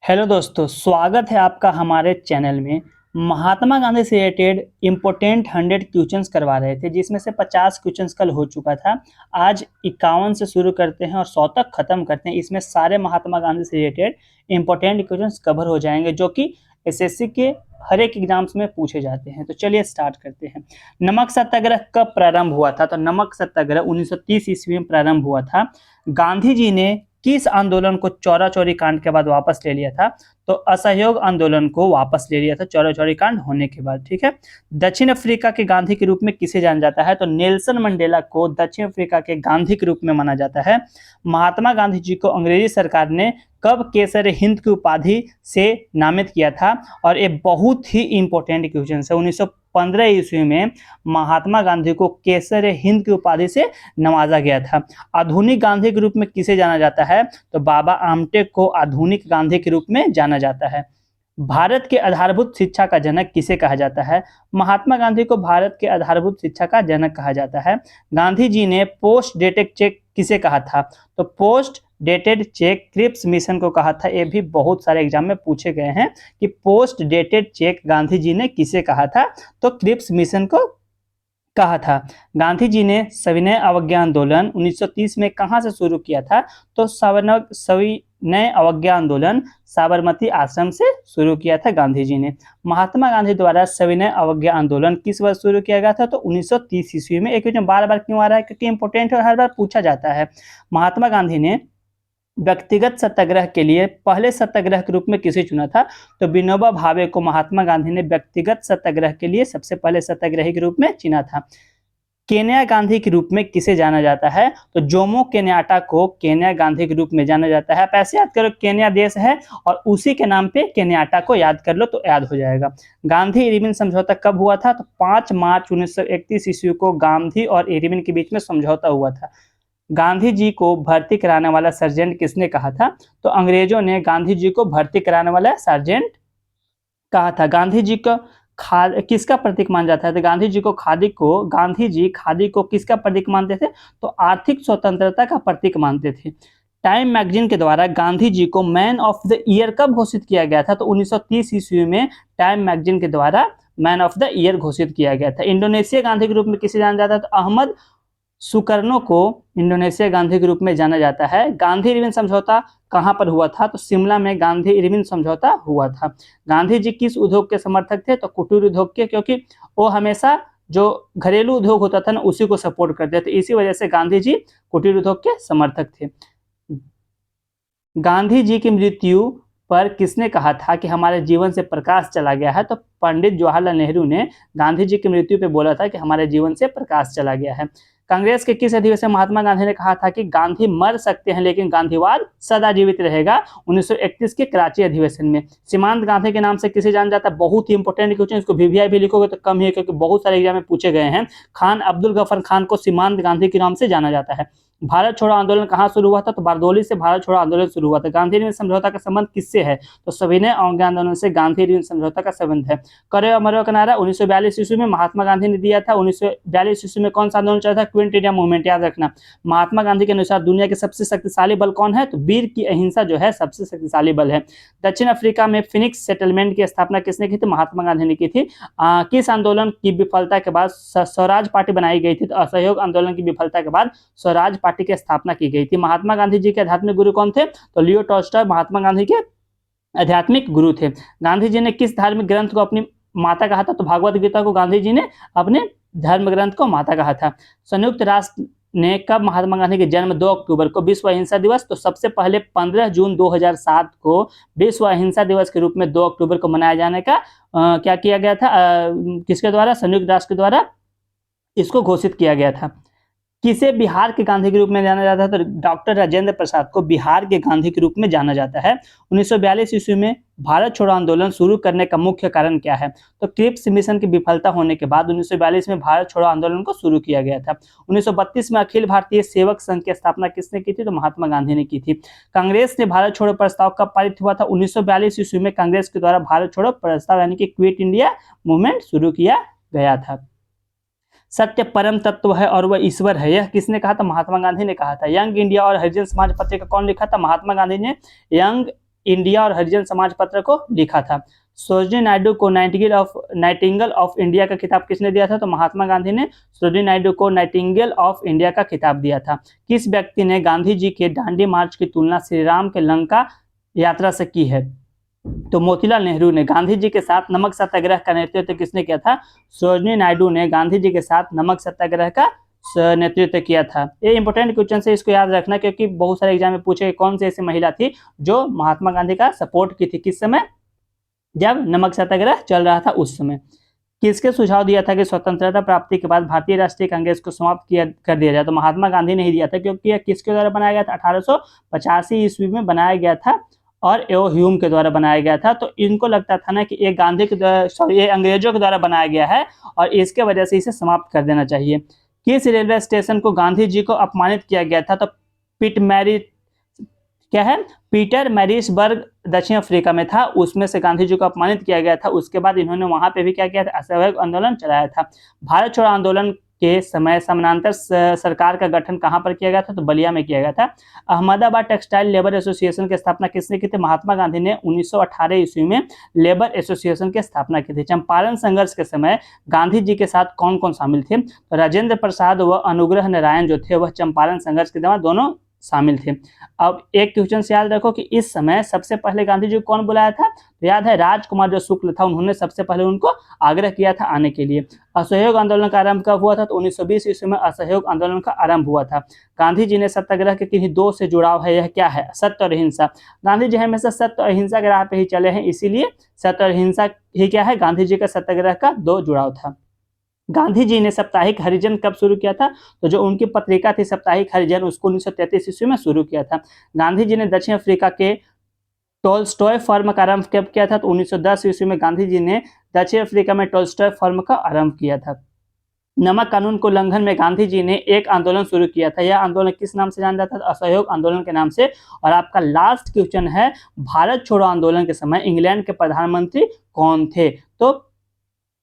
Hello दोस्तों, स्वागत है आपका हमारे चैनल में। महात्मा गांधी से रिलेटेड इम्पोर्टेंट 100 क्वेश्चंस करवा रहे थे, जिसमें से 50 क्वेश्चंस कल हो चुका था। आज 51 से शुरू करते हैं और 100 तक खत्म करते हैं। इसमें सारे महात्मा गांधी से रिलेटेड इम्पोर्टेंट क्वेश्चंस कवर हो जाएंगे, जो कि एसएससी के हर एक एग्जाम्स में पूछे जाते हैं। तो चलिए स्टार्ट करते हैं। नमक सत्याग्रह कब प्रारंभ हुआ था? तो नमक सत्याग्रह 1930 ईस्वी में प्रारंभ हुआ था। गांधी जी ने किस आंदोलन को चौरा चौरी कांड के बाद वापस ले लिया था? तो असहयोग आंदोलन को वापस ले लिया था चौरा चौरी कांड होने के बाद। ठीक है। दक्षिण अफ्रीका के गांधी के रूप में किसे जाना जाता है? तो नेल्सन मंडेला को दक्षिण अफ्रीका के गांधी के रूप में माना जाता है। महात्मा गांधी जी को अंग्रेजी सरकार ने कब केसर हिंद की उपाधि से नामित किया था? और ये बहुत ही इंपॉर्टेंट क्वेश्चन है। 1915 ईस्वी में महात्मा गांधी को केसर हिंद की उपाधि से नवाजा गया था। आधुनिक गांधी के रूप में किसे जाना जाता है? तो बाबा आमटे को आधुनिक गांधी के रूप में जाना जाता है। भारत के आधारभूत शिक्षा का जनक किसे कहा जाता है? महात्मा गांधी को भारत के आधारभूत शिक्षा का जनक कहा जाता है। गांधी जी ने पोस्ट डेटेड चेक किसे कहा था? तो post dated cheque Cripps mission को कहा था। ये भी बहुत सारे एग्जाम में पूछे गए हैं कि post dated check Gandhi ji ने किसे कहा था? तो क्रिप्स मिशन को कहा था। गांधी जी ने सविनय अवज्ञा आंदोलन 1930 में कहां से शुरू किया था? तो सविनय अवज्ञा आंदोलन साबरमती आश्रम से शुरू किया था गांधी जी ने। महात्मा गांधी द्वारा सविनय अवज्ञा आंदोलन किस वर्ष शुरू किया गया था? तो 1930 ईस्वी में। एक क्वेश्चन बार बार क्यों आ रहा है? क्योंकि इंपॉर्टेंट है और हर बार पूछा जाता है। महात्मा गांधी ने व्यक्तिगत सत्याग्रह के लिए पहले सत्याग्रह के रूप में किसे चुना था? तो विनोबा भावे को महात्मा गांधी ने व्यक्तिगत सत्याग्रह के लिए सबसे पहले सत्याग्रही के रूप में चुना था। केन्या गांधी के रूप में किसे जाना जाता है? तो जोमो केन्याटा को केन्या गांधी के रूप में जाना जाता है। पैसे याद करो, केन्या देश है और उसी के नाम पे केन्याटा को याद कर लो तो याद हो जाएगा। गांधी इरविन समझौता कब हुआ था? तो 5 मार्च 1931 ईस्वी को गांधी और इरविन के बीच में समझौता हुआ था। गांधी जी को भर्ती कराने वाला सर्जेंट किसने कहा था? तो अंग्रेजों ने गांधी जी को भर्ती कराने वाला सर्जेंट कहा था। गांधी जी को किसका प्रतीक माना जाता है? तो गांधी जी खादी को किसका प्रतीक मानते थे? तो आर्थिक स्वतंत्रता का प्रतीक मानते थे। टाइम मैगजीन के द्वारा गांधी जी को मैन ऑफ द ईयर कब घोषित किया गया था? तो 1930 ईस्वी में टाइम मैगजीन के द्वारा मैन ऑफ द ईयर घोषित किया गया था। इंडोनेशिया गांधी के रूप में किसे जाना जाता है? तो अहमद सुकर्नो को इंडोनेशिया गांधी के रूप में जाना जाता है। गांधी इरविन समझौता कहां पर हुआ था? तो शिमला में गांधी इरविन समझौता हुआ था। गांधी जी किस उद्योग के समर्थक थे? तो कुटीर उद्योग के, क्योंकि वो हमेशा जो घरेलू उद्योग होता था ना उसी को सपोर्ट करते थे। इसी वजह से गांधी जी कुटीर उद्योग के समर्थक थे। गांधी जी की मृत्यु पर किसने कहा था कि हमारे जीवन से प्रकाश चला गया है? तो पंडित जवाहरलाल नेहरू ने गांधी जी की मृत्यु पे बोला था कि हमारे जीवन से प्रकाश चला गया है। कांग्रेस के किस अधिवेशन महात्मा गांधी ने कहा था कि गांधी मर सकते हैं लेकिन गांधीवाद सदा जीवित रहेगा? 1931 के कराची अधिवेशन में। सीमांत गांधी के नाम से किसे जाना जाता है? बहुत ही इंपॉर्टेंट क्वेश्चन, इसको वीवीआई भी लिखोगे तो कम ही है, क्योंकि बहुत सारे एग्जाम में पूछे गए हैं। खान अब्दुल गफर खान को सीमांत गांधी के नाम से जाना जाता है। भारत छोड़ो आंदोलन कहाँ शुरू हुआ था? तो बारदौली से भारत छोड़ो आंदोलन शुरू हुआ था। गांधी इरविन समझौता का संबंध किससे है? तो सविनय अवज्ञा आंदोलन से गांधी इरविन समझौता का संबंध है। करो या मरो का नारा 1942 ईस्वी में महात्मा गांधी ने दिया था। 1942 ईस्वी में कौन सा आंदोलन चला था? क्विट इंडिया मूवमेंट, याद रखना। महात्मा गांधी के अनुसार दुनिया के सबसे शक्तिशाली बल कौन है? तो वीर की अहिंसा जो है सबसे शक्तिशाली बल है। दक्षिण अफ्रीका में फिनिक्स सेटलमेंट की स्थापना किसने की थी? महात्मा गांधी ने की थी। किस आंदोलन की विफलता के बाद स्वराज पार्टी बनाई गई थी? तो असहयोग आंदोलन की विफलता के बाद स्वराज पार्टी की स्थापना की गई थी। महात्मा गांधी जी के आध्यात्मिक गुरु कौन थे? तो लियो टॉल्स्टॉय महात्मा गांधी के आध्यात्मिक गुरु थे। गांधी जी ने किस धार्मिक ग्रंथ को अपनी माता कहा था? तो भागवत गीता को गांधी जी ने अपने धर्म ग्रंथ को माता कहा था। संयुक्त राष्ट्र ने कब महात्मा गांधी के जन्म 2 अक्टूबर को विश्व अहिंसा दिवस? तो सबसे पहले 15 जून 2007 को विश्व अहिंसा दिवस के रूप में 2 अक्टूबर को मनाया जाने का क्या किया गया था? किसके द्वारा? संयुक्त राष्ट्र के द्वारा इसको घोषित किया गया था। किसे बिहार के गांधी के रूप में जाना जाता है? तो डॉक्टर राजेंद्र प्रसाद को बिहार के गांधी के रूप में जाना जाता है। 1942 ईस्वी में भारत छोड़ो आंदोलन शुरू करने का मुख्य कारण क्या है? तो क्रिप्स मिशन की विफलता होने के बाद 1942 में भारत छोड़ो आंदोलन को शुरू किया गया था। 1932 में अखिल भारतीय सेवक संघ की स्थापना किसने की थी? तो महात्मा गांधी ने की थी। कांग्रेस ने भारत छोड़ो प्रस्ताव कब पारित हुआ था? 1942 ईस्वी में कांग्रेस के द्वारा भारत छोड़ो प्रस्ताव यानी कि क्विट इंडिया मूवमेंट शुरू किया गया था। सत्य परम तत्व है और वह ईश्वर है, यह किसने कहा था? महात्मा गांधी ने कहा था। यंग इंडिया और हरिजन समाज पत्रिका कौन लिखा था? महात्मा गांधी ने यंग इंडिया और हरिजन समाज पत्र को लिखा था। सरोजिनी नायडू को नाइटिंगेल ऑफ इंडिया का खिताब किसने दिया था? तो महात्मा गांधी ने सरोजिनी नायडू को नाइटिंगेल ऑफ इंडिया का खिताब दिया था। किस व्यक्ति ने गांधी जी के दांडी मार्च की तुलना श्री राम के लंका यात्रा से की है? तो मोतीलाल नेहरू ने। गांधी जी के साथ नमक सत्याग्रह का नेतृत्व किसने किया था? सरोजिनी नायडू ने गांधी जी के साथ नमक सत्याग्रह का नेतृत्व किया था। ये इंपॉर्टेंट क्वेश्चन है, इसको याद रखना, क्योंकि बहुत सारे एग्जाम में पूछे कौन सी ऐसी महिला थी जो महात्मा गांधी का सपोर्ट की थी, किस समय? जब नमक सत्याग्रह चल रहा था उस समय। किसके सुझाव दिया था कि स्वतंत्रता प्राप्ति के बाद भारतीय राष्ट्रीय कांग्रेस को समाप्त कर दिया जाए? तो महात्मा गांधी ने ही दिया था, क्योंकि यह किसके द्वारा बनाया गया था? 1885 ईस्वी में बनाया गया था और एओ ह्यूम के द्वारा बनाया गया था। तो इनको लगता था ना कि ये गांधी के द्वारा, सॉरी, ये अंग्रेजों के द्वारा बनाया गया है और इसके वजह से इसे समाप्त कर देना चाहिए। किस रेलवे स्टेशन को गांधी जी को अपमानित किया गया था? तो पीटर मैरिसबर्ग दक्षिण अफ्रीका में था, उसमें से गांधी जी को अपमानित किया गया था। उसके बाद इन्होंने वहां पे भी क्या किया था? असहयोग आंदोलन चलाया था। भारत छोड़ो आंदोलन के समय समानांतर सरकार का गठन कहां पर किया गया था? तो बलिया में किया गया था। अहमदाबाद टेक्सटाइल लेबर एसोसिएशन की स्थापना किसने की थी? महात्मा गांधी ने 1918 ईस्वी में लेबर एसोसिएशन की स्थापना की थी। चंपारण संघर्ष के समय गांधी जी के साथ कौन कौन शामिल थे? तो राजेंद्र प्रसाद व अनुग्रह नारायण जो थे वह चंपारण संघर्ष के दौरान दोनों शामिल थे। अब एक क्वेश्चन से याद रखो कि इस समय सबसे पहले गांधी जी को कौन बुलाया था? तो याद है राजकुमार जो शुक्ल था, उन्होंने सबसे पहले उनको आग्रह किया था आने के लिए। असहयोग आंदोलन का आरंभ कब हुआ था? तो 1920 ईस्वी में असहयोग आंदोलन का आरंभ हुआ था। गांधी जी ने सत्याग्रह के किन्हीं दो से जुड़ाव है, यह क्या है? सत्य और अहिंसा। गांधी जी हमेशा सत्य और अहिंसा के राह पे ही चले हैं, इसीलिए सत्य और अहिंसा ही क्या है? गांधी जी का सत्याग्रह का दो जुड़ाव था। गांधी जी ने साप्ताहिक हरिजन कब शुरू किया था? तो जो उनकी पत्रिका थी साप्ताहिक हरिजन, उसको 1933 ईस्वी में शुरू किया था। गांधी जी ने दक्षिण अफ्रीका के टोल्स्टॉय फर्म का आरंभ कब किया था? तो 1910 ईस्वी में गांधी जी ने दक्षिण अफ्रीका में टोल्स्टॉय फर्म का आरंभ किया था। नमक कानून को उल्लंघन में गांधी जी ने एक आंदोलन शुरू किया था। यह आंदोलन किस नाम से जाना जाता था? असहयोग आंदोलन के नाम से। और आपका लास्ट क्वेश्चन है, भारत छोड़ो आंदोलन के समय इंग्लैंड के प्रधानमंत्री कौन थे? तो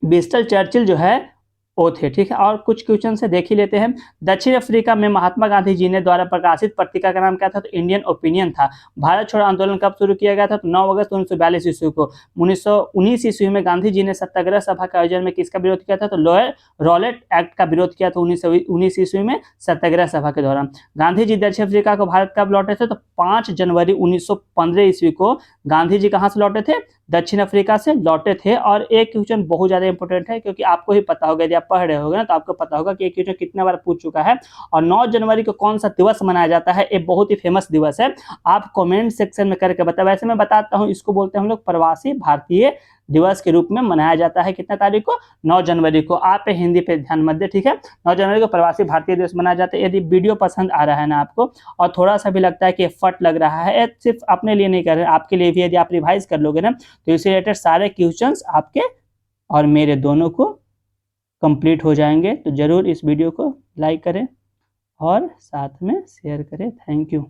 विंस्टन चर्चिल जो है वो थे। ठीक है, और कुछ क्वेश्चन से देख ही लेते हैं। दक्षिण अफ्रीका में महात्मा गांधी जी ने द्वारा प्रकाशित पत्रिका का नाम क्या था? तो इंडियन ओपिनियन था। भारत छोड़ो आंदोलन कब शुरू किया गया था? तो 9 अगस्त 1942 ईस्वी को। 1919 ईस्वी में गांधी जी ने सत्याग्रह सभा के आयोजन में किसका विरोध किया था? तो रॉलेट एक्ट का विरोध किया था 1919 ईस्वी में सत्याग्रह सभा के दौरान। गांधी जी दक्षिण अफ्रीका को भारत कब लौटे थे? तो 5 जनवरी 1915 ईस्वी को गांधी जी कहां से लौटे थे? दक्षिण अफ्रीका से लौटे थे। और एक क्वेश्चन बहुत ज्यादा इंपॉर्टेंट है, क्योंकि आपको ही पता होगा, यदि आप पढ़ रहे होगे ना तो आपको पता होगा कि एक क्वेश्चन कितने बार पूछ चुका है। और 9 जनवरी को कौन सा दिवस मनाया जाता है? ये बहुत ही फेमस दिवस है, आप कमेंट सेक्शन में करके बताओ। वैसे मैं बताता हूँ, इसको बोलते हैं हम लोग प्रवासी भारतीय दिवस के रूप में मनाया जाता है। कितना तारीख को? 9 जनवरी को। आप हिंदी पे ध्यान मत दे, ठीक है। 9 जनवरी को प्रवासी भारतीय दिवस मनाया जाता है। यदि वीडियो पसंद आ रहा है ना आपको, और थोड़ा सा भी लगता है कि फट लग रहा है, सिर्फ अपने लिए नहीं कर रहे, आपके लिए भी, यदि आप रिवाइज कर लोगे ना तो इससे रिलेटेड सारे क्वेश्चंस आपके और मेरे दोनों को कंप्लीट हो जाएंगे। तो जरूर इस वीडियो को लाइक करें और साथ में शेयर करें। Thank you.